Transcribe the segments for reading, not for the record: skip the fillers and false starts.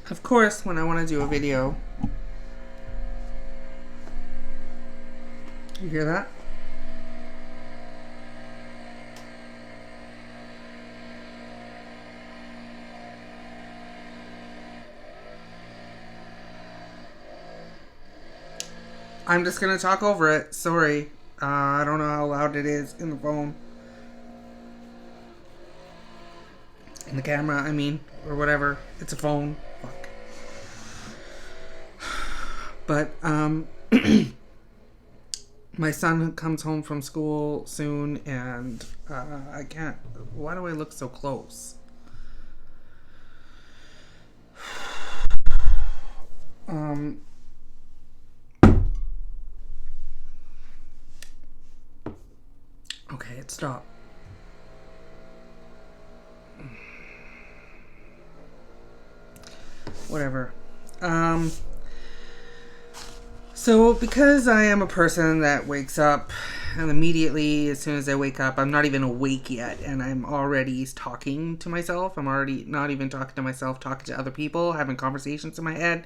Of course, when I want to do a video, you hear that? I'm just gonna talk over it. Sorry. I don't know how loud it is in the phone. In the camera, I mean, or whatever. It's a phone. Fuck. But, my son comes home from school soon, and I can't. Why do I look so close? Okay, it stopped. Whatever. So because I am a person that wakes up and immediately as soon as I wake up, I'm not even awake yet and I'm already talking to myself. I'm already not even talking to myself, talking to other people, having conversations in my head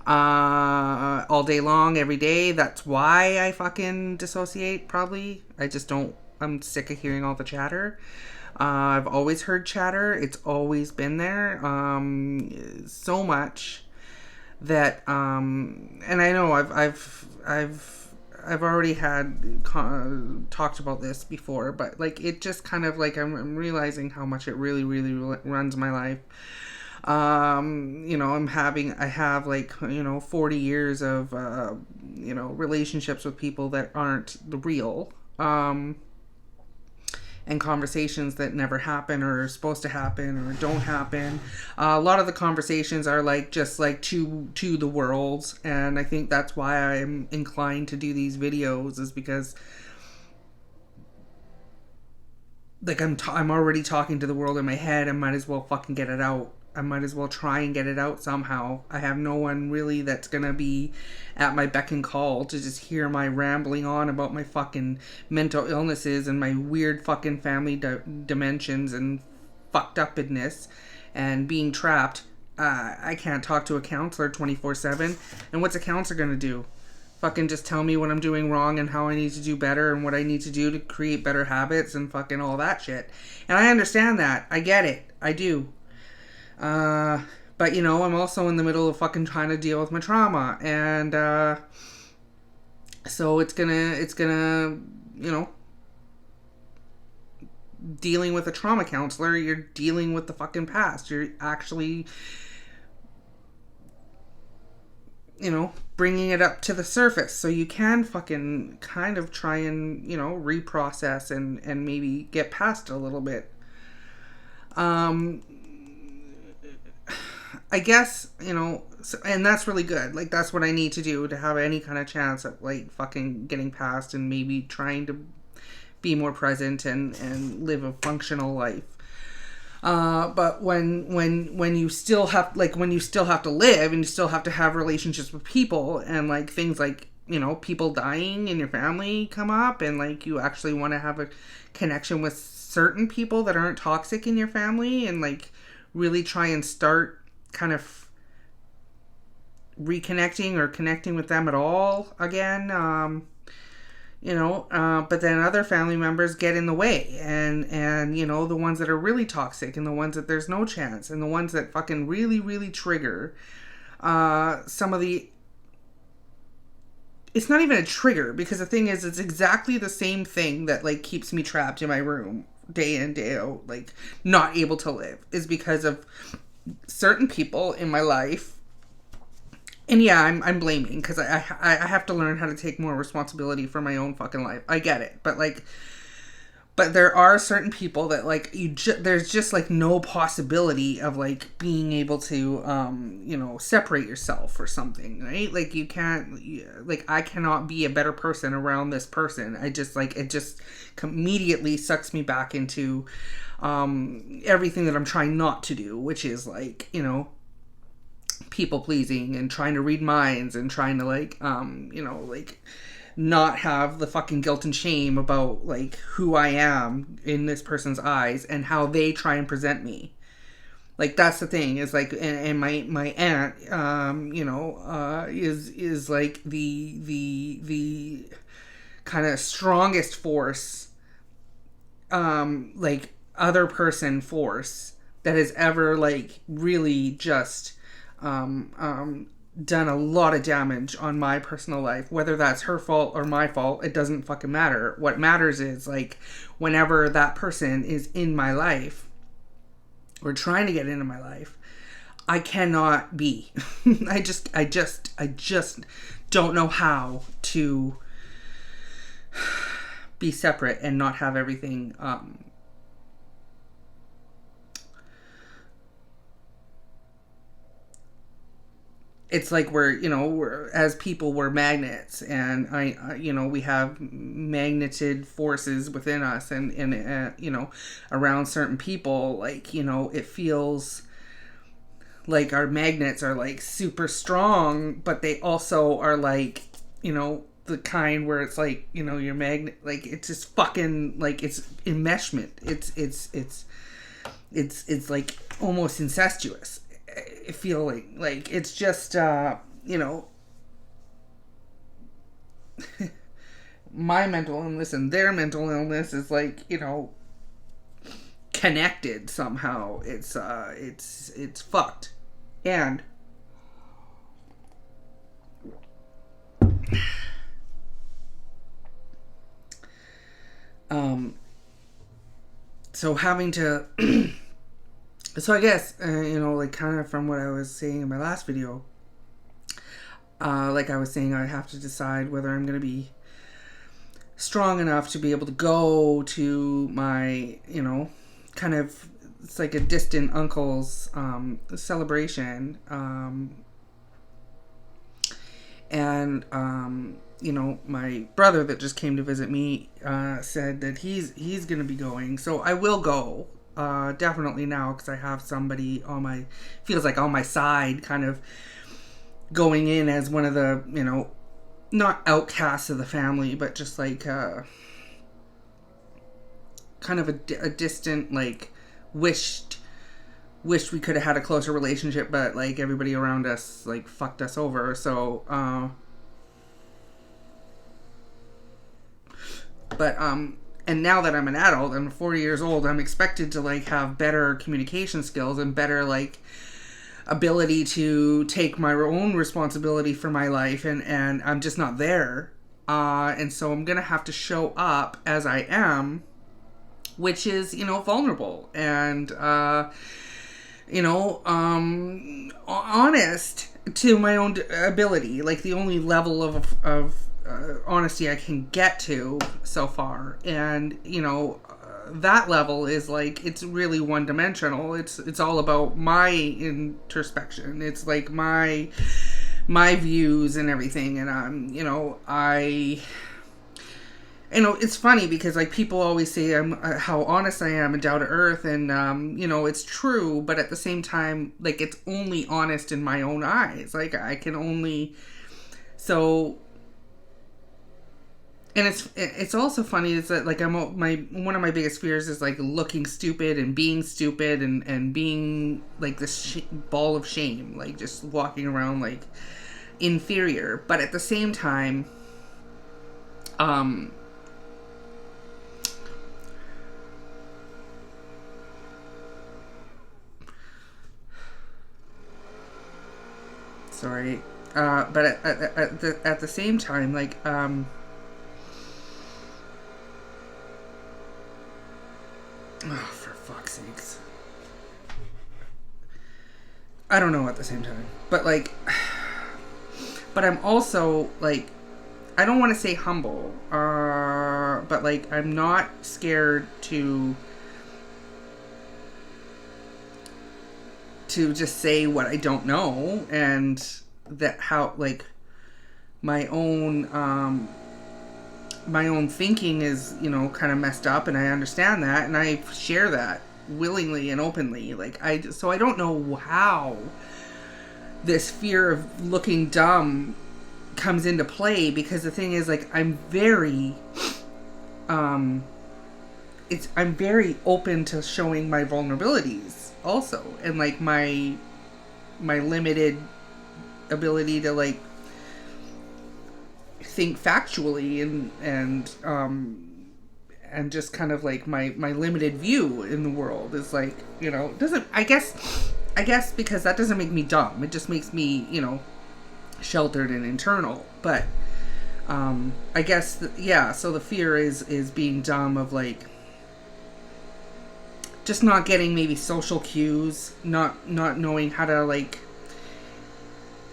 all day long, every day. That's why I fucking dissociate, probably. I'm sick of hearing all the chatter. I've always heard chatter. It's always been there. So much that, and I know I've already had talked about this before, but like it just kind of like I'm realizing how much it really, really runs my life. I have like 40 years of relationships with people that aren't the real. And conversations that never happen or are supposed to happen or don't happen. A lot of the conversations are like just like to the world, and I think that's why I'm inclined to do these videos, is because like I'm already talking to the world in my head. I might as well fucking get it out. I might as well try and get it out somehow. I have no one really that's gonna be at my beck and call to just hear my rambling on about my fucking mental illnesses and my weird fucking family dimensions and fucked upness and being trapped. I can't talk to a counselor 24/7. And what's a counselor gonna do? Fucking just tell me what I'm doing wrong and how I need to do better and what I need to do to create better habits and fucking all that shit. And I understand that. I get it. I do. But I'm also in the middle of fucking trying to deal with my trauma, and so it's gonna dealing with a trauma counselor, you're dealing with the fucking past. You're actually bringing it up to the surface so you can fucking kind of try and reprocess and maybe get past it a little bit. I guess, and that's really good. Like, that's what I need to do to have any kind of chance at, like, fucking getting past and maybe trying to be more present and live a functional life. But when you still have, like, when you still have to live and you still have to have relationships with people and, like, things like, people dying in your family come up and, like, you actually want to have a connection with certain people that aren't toxic in your family and, like, really try and start kind of reconnecting or connecting with them at all again, but then other family members get in the way, and the ones that are really toxic and the ones that there's no chance and the ones that fucking really, really trigger some of the. It's not even a trigger, because the thing is, it's exactly the same thing that like keeps me trapped in my room day in, day out, like not able to live, is because of certain people in my life. And yeah, I'm blaming, because I have to learn how to take more responsibility for my own fucking life. I get it, but there are certain people that like there's just like no possibility of like being able to separate yourself or something, right? Like you can't, like I cannot be a better person around this person. I just like it just immediately sucks me back into everything that I'm trying not to do, which is like people pleasing and trying to read minds and trying to like not have the fucking guilt and shame about like who I am in this person's eyes and how they try and present me. Like, that's the thing, is like, and my aunt, is like the kind of strongest force, like other person force that has ever like really just done a lot of damage on my personal life. Whether that's her fault or my fault, it doesn't fucking matter. What matters is like whenever that person is in my life or trying to get into my life, I cannot be. I just don't know how to be separate and not have everything it's like we're as people, we're magnets, and we have magneted forces within us, and around certain people, like, it feels like our magnets are like super strong, but they also are like, the kind where it's like, your magnet, like, it's just fucking like, it's enmeshment. It's like almost incestuous. Feeling like it's just my mental illness and their mental illness is like connected somehow. It's fucked. And so having to so I guess, like kind of from what I was saying in my last video, like I was saying, I have to decide whether I'm going to be strong enough to be able to go to my, kind of, it's like a distant uncle's celebration. And my brother that just came to visit me said that he's going to be going. So I will go. Definitely now, because I have somebody feels like on my side, kind of going in as one of the, not outcasts of the family, but just like kind of a distant, like, wished we could have had a closer relationship, but like everybody around us like fucked us over. So and now that I'm an adult, I'm 40 years old, I'm expected to like have better communication skills and better like ability to take my own responsibility for my life, and I'm just not there. And so I'm gonna have to show up as I am, which is, vulnerable and honest to my own ability, like the only level of honesty I can get to so far. And that level is like, it's really one-dimensional. It's all about my introspection. It's like my views and everything. And it's funny because like people always say I'm how honest I am and down to earth, and it's true, but at the same time, like, it's only honest in my own eyes. Like, I can only and it's also funny is that like one of my biggest fears is like looking stupid and being stupid and being like this ball of shame, like just walking around like inferior. But at the same time, sorry, but at the same time, like oh, for fuck's sakes. I don't know at the same time. But, like, but I'm also, like, I don't want to say humble, but, like, I'm not scared to just say what I don't know, and that how, like, my own thinking is, kind of messed up, and I understand that, and I share that willingly and openly. Like, so I don't know how this fear of looking dumb comes into play, because the thing is, like, I'm very I'm very open to showing my vulnerabilities, also, and like my limited ability to like think factually, and just kind of like my limited view in the world is like, you know, doesn't, I guess because that doesn't make me dumb. It just makes me, you know, sheltered and internal. But I guess yeah, so the fear is being dumb, of like just not getting maybe social cues, not knowing how to, like,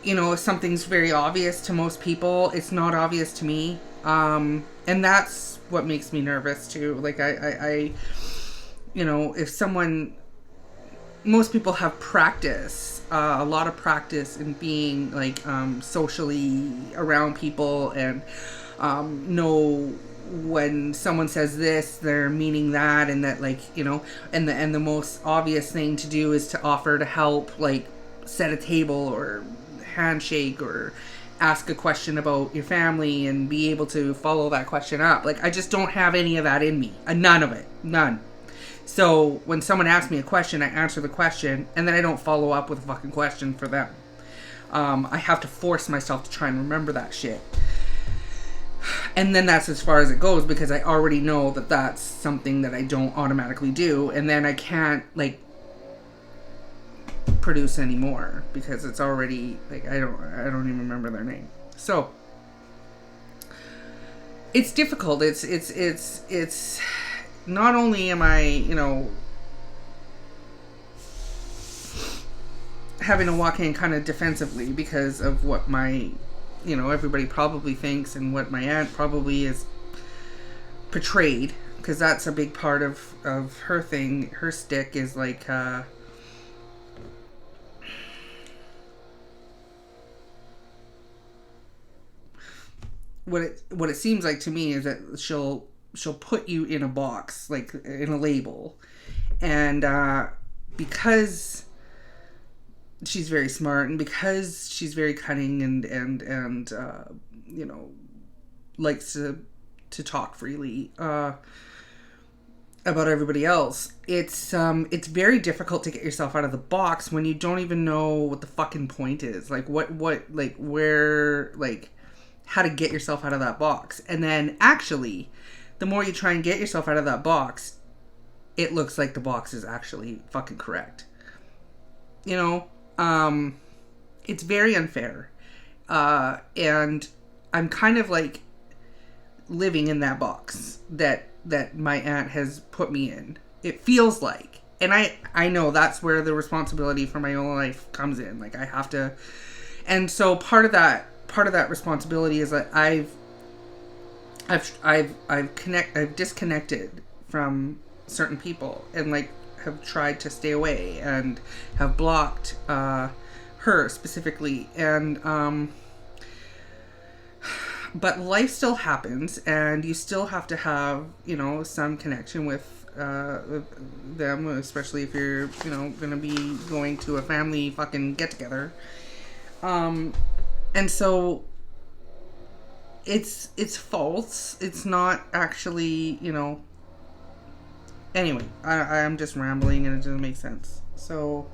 you know, if something's very obvious to most people, it's not obvious to me. And that's what makes me nervous too. Like I you know, if someone, most people have practice, a lot of practice in being like socially around people, and know when someone says this, they're meaning that, and that, like, you know, and the most obvious thing to do is to offer to help, like set a table or handshake or ask a question about your family and be able to follow that question up. Like, I just don't have any of that in me. None of it. None. So when someone asks me a question, I answer the question, and then I don't follow up with a fucking question for them. I have to force myself to try and remember that shit. And then that's as far as it goes, because I already know that that's something that I don't automatically do, and then I can't, like, produce anymore because it's already, like, I don't even remember their name. So it's difficult. It's not only am I, you know, having to walk in kind of defensively because of what my, you know, everybody probably thinks, and what my aunt probably is portrayed, because that's a big part of her thing. Her stick is like, what it seems like to me is that she'll put you in a box, like in a label, and because she's very smart, and because she's very cunning, and you know, likes to talk freely about everybody else, it's very difficult to get yourself out of the box when you don't even know what the fucking point is, like what like where, like how to get yourself out of that box. And then actually, the more you try and get yourself out of that box, it looks like the box is actually fucking correct. You know, it's very unfair. And I'm kind of like living in that box that my aunt has put me in. It feels like. And I know that's where the responsibility for my own life comes in. Like, I have to. And so part of that responsibility is that I've disconnected from certain people, and like have tried to stay away, and have blocked her specifically, and but life still happens, and you still have to have, you know, some connection with them, especially if you're, you know, gonna be going to a family fucking get together. And so it's false. It's not actually, you know. Anyway, I'm just rambling and it doesn't make sense. So,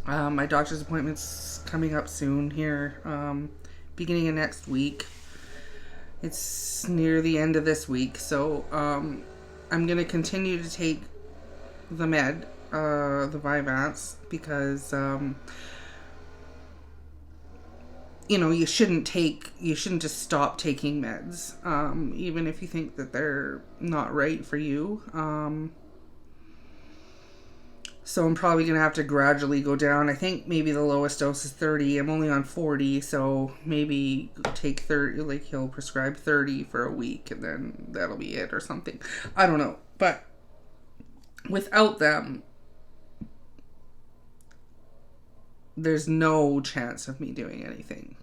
my doctor's appointment's coming up soon here, beginning of next week. It's near the end of this week, so I'm gonna continue to take the med, the Vyvanse, because you know, you shouldn't just stop taking meds, even if you think that they're not right for you. So I'm probably going to have to gradually go down. I think maybe the lowest dose is 30. I'm only on 40, so maybe take 30, like he'll prescribe 30 for a week, and then that'll be it or something. I don't know. But without them, there's no chance of me doing anything.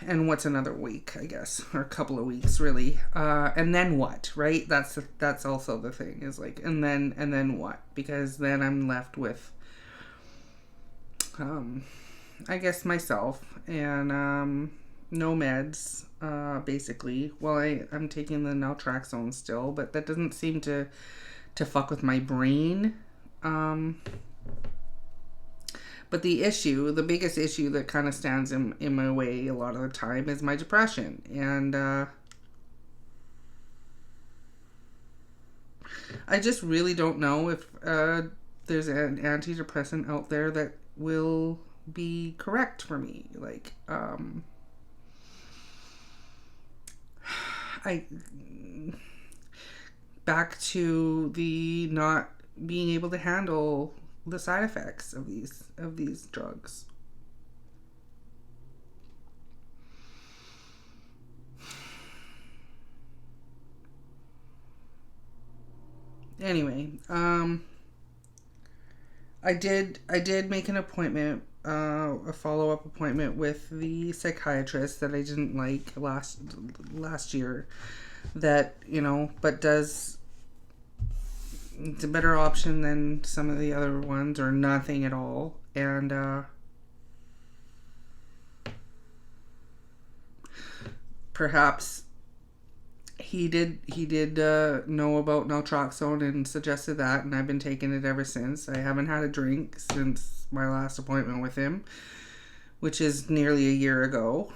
And what's another week, I guess, or a couple of weeks, really. And then what, right? That's also the thing, is like, and then what? Because then I'm left with, I guess, myself, and no meds, basically. Well, I'm taking the naltrexone still, but that doesn't seem to fuck with my brain. But the biggest issue that kind of stands in my way a lot of the time is my depression. And I just really don't know if there's an antidepressant out there that will be correct for me. Like, I back to the not being able to handle the side effects of these drugs. Anyway, I did make an appointment, a follow-up appointment with the psychiatrist that I didn't like last year. That, you know, but it's a better option than some of the other ones, or nothing at all. And perhaps he did know about naltrexone and suggested that, and I've been taking it ever since. I haven't had a drink since my last appointment with him, which is nearly a year ago.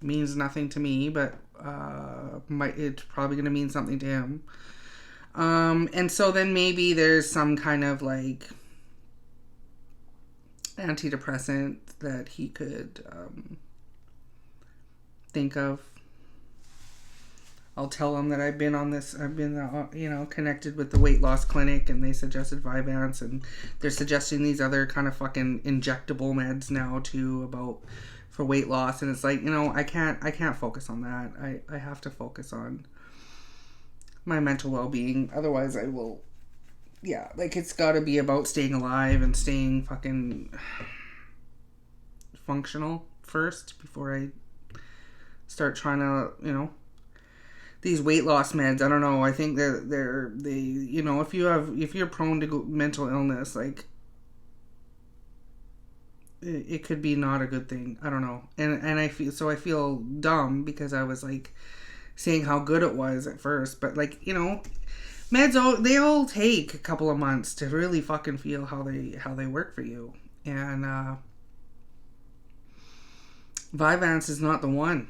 Means nothing to me, but it's probably going to mean something to him. And so then maybe there's some kind of like antidepressant that he could think of. I'll tell him that I've been connected with the weight loss clinic, and they suggested Vyvanse, and they're suggesting these other kind of fucking injectable meds now too for weight loss. And it's like, you know, I can't focus on that. I have to focus on my mental well-being. Otherwise I will, like, it's got to be about staying alive and staying fucking functional first before I start trying to, you know, these weight loss meds. I don't know. I think they you know, if you're prone to mental illness, like, it could be not a good thing. I don't know. And I feel dumb because I was like saying how good it was at first, but like, you know, meds they all take a couple of months to really fucking feel how they work for you. And Vyvanse is not the one.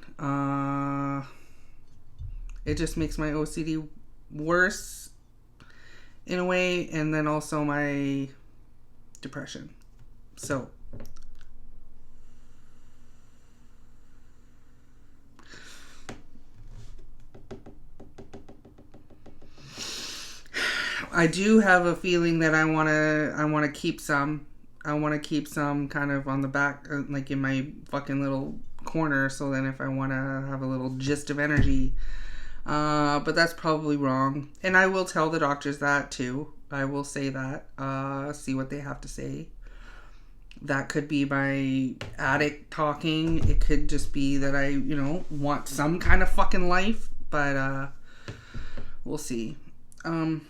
It just makes my OCD worse in a way, and then also my depression. So I do have a feeling that I want to keep some. I want to keep some kind of on the back, like in my fucking little corner, so then if I want to have a little gist of energy. But that's probably wrong. And I will tell the doctors that too. I will say that. See what they have to say. That could be my addict talking. It could just be that I, you know, want some kind of fucking life. But we'll see. And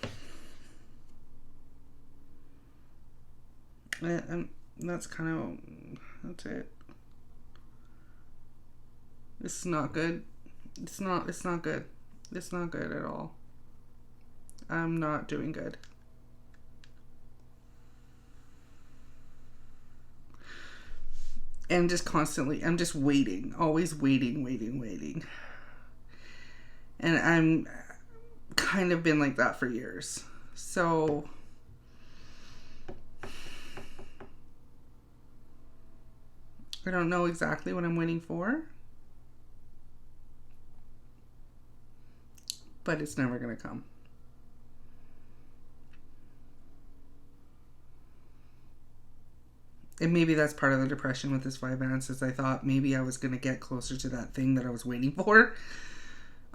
that's it. It's not good. It's not good. It's not good at all. I'm not doing good. And just constantly, I'm just waiting. Always waiting. And I'm kind of been like that for years. So I don't know exactly what I'm waiting for. But it's never going to come. And maybe that's part of the depression with this Vyvanse, is I thought maybe I was going to get closer to that thing that I was waiting for.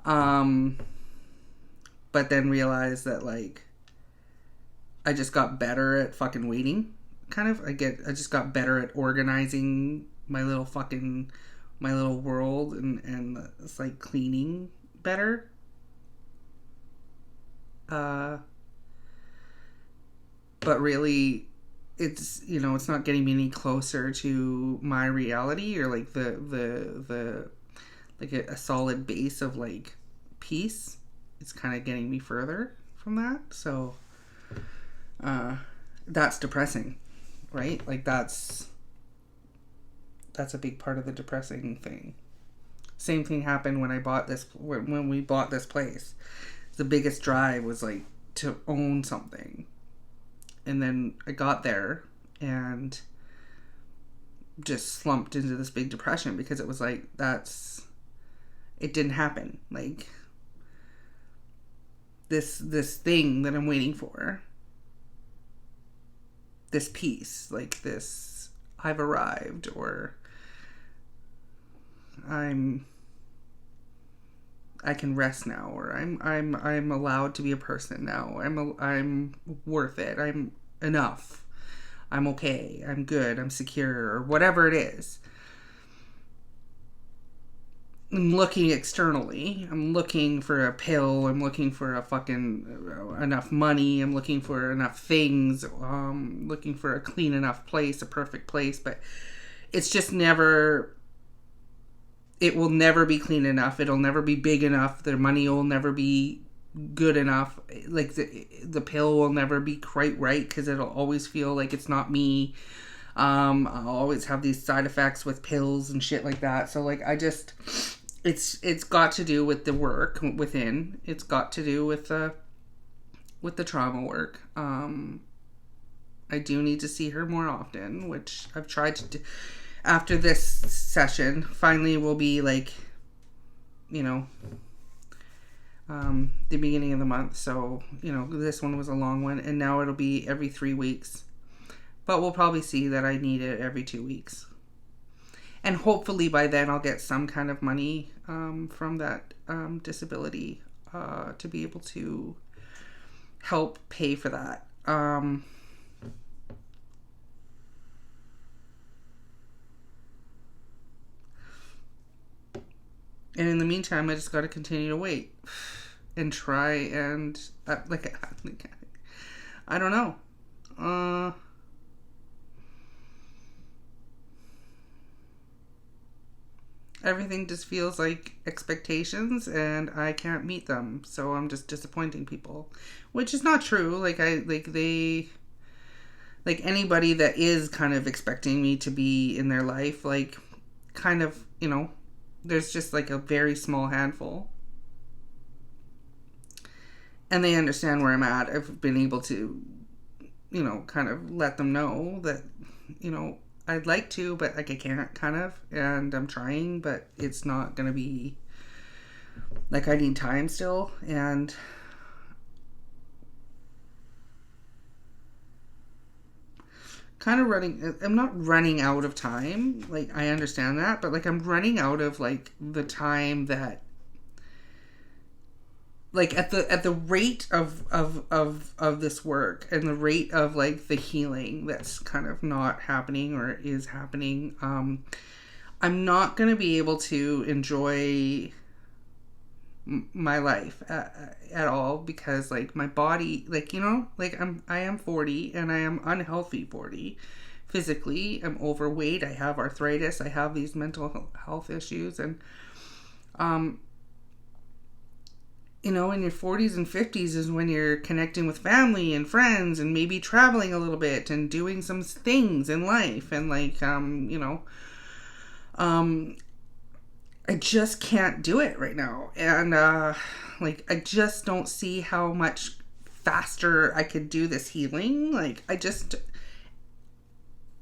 But then realized that, like, I just got better at fucking waiting. Kind of. I just got better at organizing my little world, and it's like cleaning better. But really, it's, you know, it's not getting me any closer to my reality, or like the like a solid base of like peace, it's kind of getting me further from that. So that's depressing, right? Like that's a big part of the depressing thing. Same thing happened when we bought this place. The biggest drive was like to own something. And then I got there and just slumped into this big depression because it was like, it didn't happen. Like this thing that I'm waiting for, this peace, like this, I've arrived, or I can rest now, or I'm allowed to be a person now. I'm worth it. I'm enough. I'm okay. I'm good. I'm secure, or whatever it is. I'm looking externally. I'm looking for a pill. I'm looking for a fucking enough money. I'm looking for enough things. Looking for a clean enough place, a perfect place, but it's just never. It will never be clean enough. It'll never be big enough. The money will never be good enough. Like the pill will never be quite right because it'll always feel like it's not me. I'll always have these side effects with pills and shit like that. So like it's got to do with the work within. It's got to do with the trauma work. I do need to see her more often, which I've tried to do. After this session, finally will be like, the beginning of the month. So, this one was a long one, and now it'll be every 3 weeks. But we'll probably see that I need it every 2 weeks. And hopefully by then I'll get some kind of money from that disability to be able to help pay for that. And in the meantime, I just got to continue to wait and try and I don't know. Everything just feels like expectations and I can't meet them. So I'm just disappointing people, which is not true. Like anybody that is kind of expecting me to be in their life, like kind of, there's just like a very small handful. And they understand where I'm at. I've been able to, kind of let them know that, I'd like to, but like I can't, kind of. And I'm trying, but it's not going to be, like I need time still. And kind of I'm not running out of time. Like, I understand that, but like I'm running out of like the time that, like at the rate of this work and the rate of like the healing that's kind of not happening or is happening, I'm not going to be able to enjoy my life at all because like my body, like, I am 40 and I am unhealthy 40 physically. I'm overweight. I have arthritis. I have these mental health issues, and in your 40s and 50s is when you're connecting with family and friends and maybe traveling a little bit and doing some things in life. And like, I just can't do it right now. And, like, I just don't see how much faster I could do this healing. Like, I just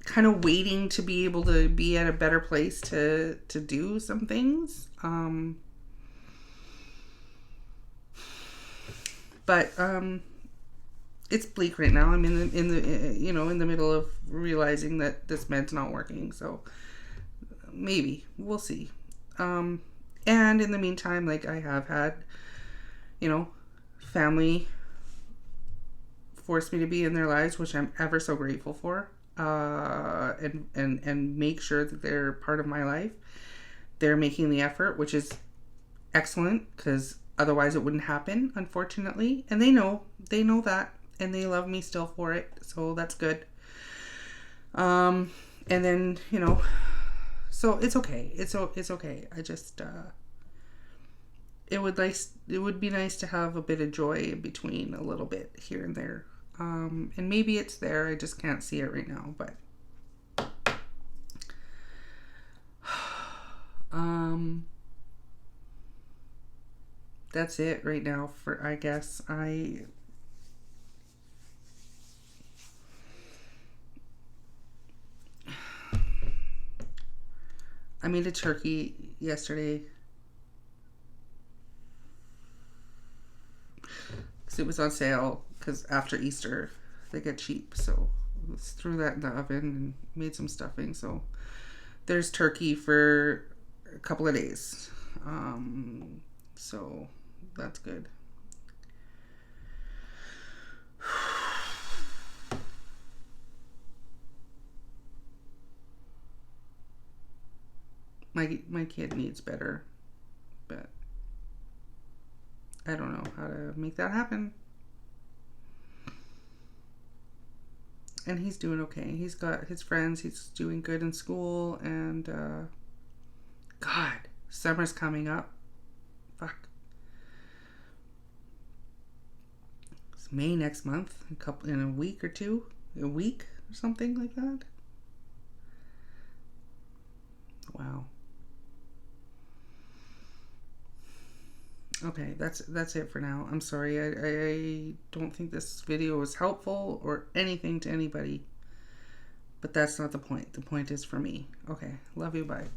kind of waiting to be able to be at a better place to do some things. But it's bleak right now. I'm in the middle of realizing that this med's not working. So maybe we'll see. And in the meantime, like I have had, family force me to be in their lives, which I'm ever so grateful for. And make sure that they're part of my life. They're making the effort, which is excellent because otherwise it wouldn't happen, unfortunately. And they know that, and they love me still for it. So that's good. And then, so it's okay. It's okay. I just, it would be nice to have a bit of joy in between, a little bit here and there. And maybe it's there, I just can't see it right now, but that's it right now for, I guess. I made a turkey yesterday because it was on sale, because after Easter they get cheap, so let's threw that in the oven and made some stuffing. So there's turkey for a couple of days, so that's good. My kid needs better, but I don't know how to make that happen. And he's doing okay. He's got his friends. He's doing good in school. And God, summer's coming up. Fuck. It's May next month. In a week or two. A week or something like that. Wow. Okay, that's it for now. I'm sorry. I don't think this video was helpful or anything to anybody. But that's not the point. The point is for me. Okay, love you, bye.